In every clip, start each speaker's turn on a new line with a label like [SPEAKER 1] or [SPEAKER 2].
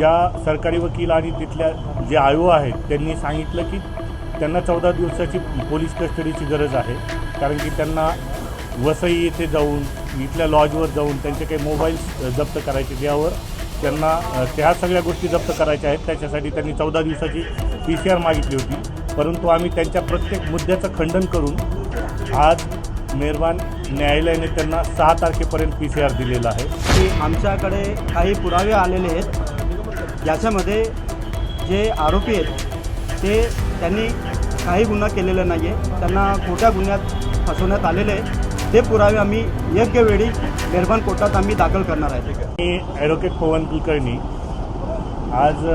[SPEAKER 1] ज्या सरकारी वकील आणि तिथल्या जे आयो आहेत त्यांनी सांगितलं की त्यांना 14 दिवसाची पोलीस कस्टडीची गरज आहे, कारण की त्यांना वसई येथे जाऊन इथल्या लॉजवर जाऊन त्यांचे काही मोबाईल्स जप्त करायचे, त्यावर त्यांना त्या सगळ्या गोष्टी जप्त करायच्या आहेत. त्याच्यासाठी त्यांनी 14 दिवसाची PCR मागितली होती, परंतु आम्ही त्यांच्या प्रत्येक मुद्द्याचं खंडन करून आज मेहरबान न्यायालयाने त्यांना 6 तारखेपर्यंत PCR दिलेला आहे.
[SPEAKER 2] की आमच्याकडे काही पुरावे आलेले आहेत, ज्याच्यामध्ये जे आरोपी आहेत ते त्यांनी काही गुन्हा केलेला नाही आहे, त्यांना खोट्या गुन्ह्यात फसवण्यात आलेले आहे. ते पुरावे आम्ही योग्य वेळी मेहरबान कोर्टात आम्ही दाखल करणार आहे.
[SPEAKER 1] मी ॲडव्होकेट पवन कुलकर्णी आज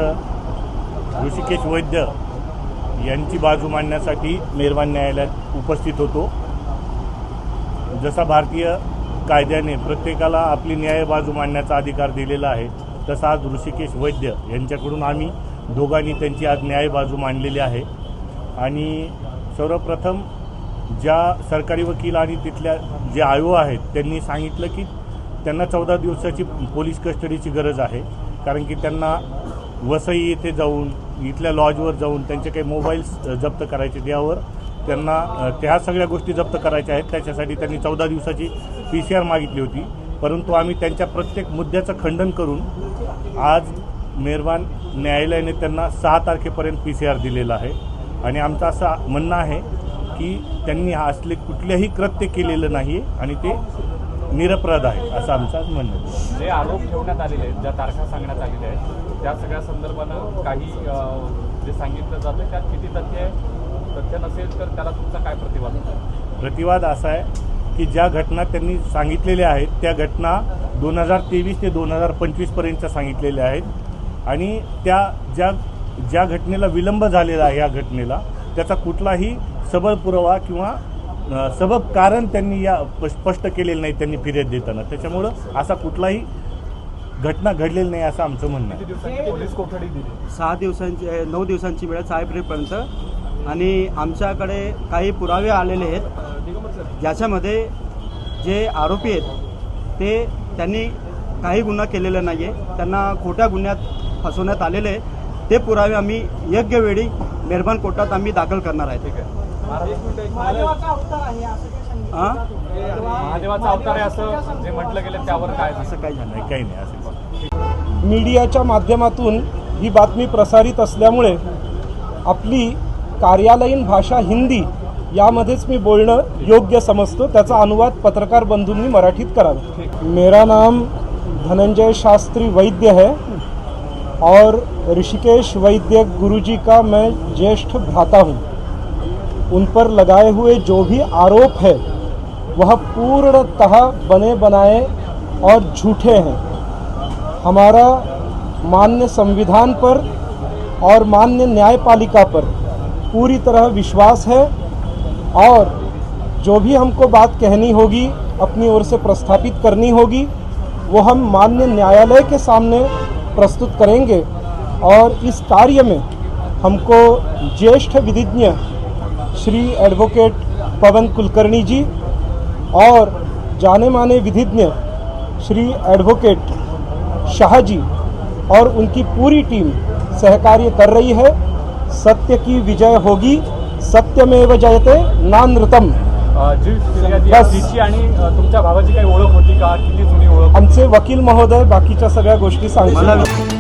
[SPEAKER 1] ऋषिकेश वैद्य यांची बाजू मांडण्यासाठी मेहरबान न्यायालयात उपस्थित होतो. जसा भारतीय कायद्याने प्रत्येकाला आपली न्याय बाजू मांडण्याचा अधिकार दिलेला आहे, तसा आज ऋषिकेश वैद्य यांच्याकडून आम्ही दोघांनी त्यांची आज न्याय बाजू मांडलेली आहे. आणि सर्वप्रथम ज्या सरकारी वकील आणि तिथल्या जे आयो आहेत त्यांनी सांगितलं की त्यांना 14 दिवसाची पोलीस कस्टडीची गरज आहे, कारण की त्यांना वसई येथे जाऊन इथल्या लॉजवर जाऊन त्यांचे काही मोबाईल्स जप्त करायचे, त्यावर त्यांना त्या सगळ्या गोष्टी जप्त करायच्या आहेत. त्याच्यासाठी त्यांनी 14 दिवसाची PCR मागितली होती, परंतु आम्ही त्यांच्या प्रत्येक मुद्द्याचं खंडन करून आज मेहरबान न्यायालयाने त्यांना 6 तारखेपर्यंत PCR दिलेला आहे. आणि आमचं असं म्हणणं आहे की त्यांनी असले कुठलेही कृत्य केलेलं नाही आणि ते निरपराध आहे, असं आमचं म्हणणं आहे.
[SPEAKER 3] जे आरोप ठेवण्यात आलेले आहेत, ज्या तारखा सांगण्यात आलेल्या आहेत, त्या सगळ्या संदर्भानं काही जे सांगितलं जातं त्यात किती तथ्य नसेल तर त्याला तुमचा काय प्रतिवाद होता?
[SPEAKER 1] प्रतिवाद असा आहे की ज्या घटना त्यांनी सांगितलेल्या आहेत त्या घटना 2023 ते 2025 पर्यंतच्या सांगितलेल्या आहेत. आणि त्या ज्या घटनेला विलंब झालेला आहे या घटनेला त्याचा कुठलाही सबळ पुरावा किंवा सबब कारण त्यांनी या स्पष्ट केलेलं नाही त्यांनी फिर्याद देताना. त्याच्यामुळं असा कुठलाही घटना घडलेली नाही असं आमचं म्हणणं आहे.
[SPEAKER 3] पोलीस कोठडी दिली
[SPEAKER 2] 9 दिवसांची वेळ 6 एप्रिलपर्यंत. आणि आमच्याकडे काही पुरावे आलेले आहेत, ज्याच्यामध्ये जे आरोपी आहेत ते त्यांनी काही गुन्हा केलेला नाही आहे, त्यांना खोट्या गुन्ह्यात फसवण्यात आलेले आहे. ते पुरावे आम्ही योग्य वेळी मेहरबान कोर्टात आम्ही दाखल करणार आहे.
[SPEAKER 3] महादेवाचा अवतार आहे असं जे म्हटलं गेलं त्यावर काय?
[SPEAKER 2] असं काही झालं
[SPEAKER 1] काही नाही. असं
[SPEAKER 4] मीडियाच्या माध्यमातून ही बातमी प्रसारित असल्यामुळे आपली कार्यालयीन भाषा हिंदी यामध्येच मी बोलणं योग्य समजतो, त्याचा अनुवाद पत्रकार बंधूंनी मराठीत करावा. मेरा नाम धनंजय शास्त्री वैद्य है और ऋषिकेश वैद्य गुरुजी का मैं ज्येष्ठ भ्राता हूँ. उन पर लगाए हुए जो भी आरोप है वह पूर्णतः बने बनाए और झूठे हैं. हमारा मान्य संविधान पर और मान्य न्यायपालिका पर पूरी तरह विश्वास है और जो भी हमको बात कहनी होगी, अपनी ओर से प्रस्थापित करनी होगी, वो हम मान्य न्यायालय के सामने प्रस्तुत करेंगे. और इस कार्य में हमको ज्येष्ठ विधिज्ञ श्री एडवोकेट पवन कुलकर्णी जी और जाने माने विधिज्ञ श्री एडवोकेट शाह जी और उनकी पूरी टीम सहकार्य कर रही है. सत्य की विजय होगी, सत्यमेव जयते नानृतम.
[SPEAKER 3] जिची आणि तुमच्या भावाची काही ओळख होती का? किती जुनी ओळख?
[SPEAKER 4] आमचे वकील महोदय बाकीच्या सगळ्या गोष्टी सांगतील.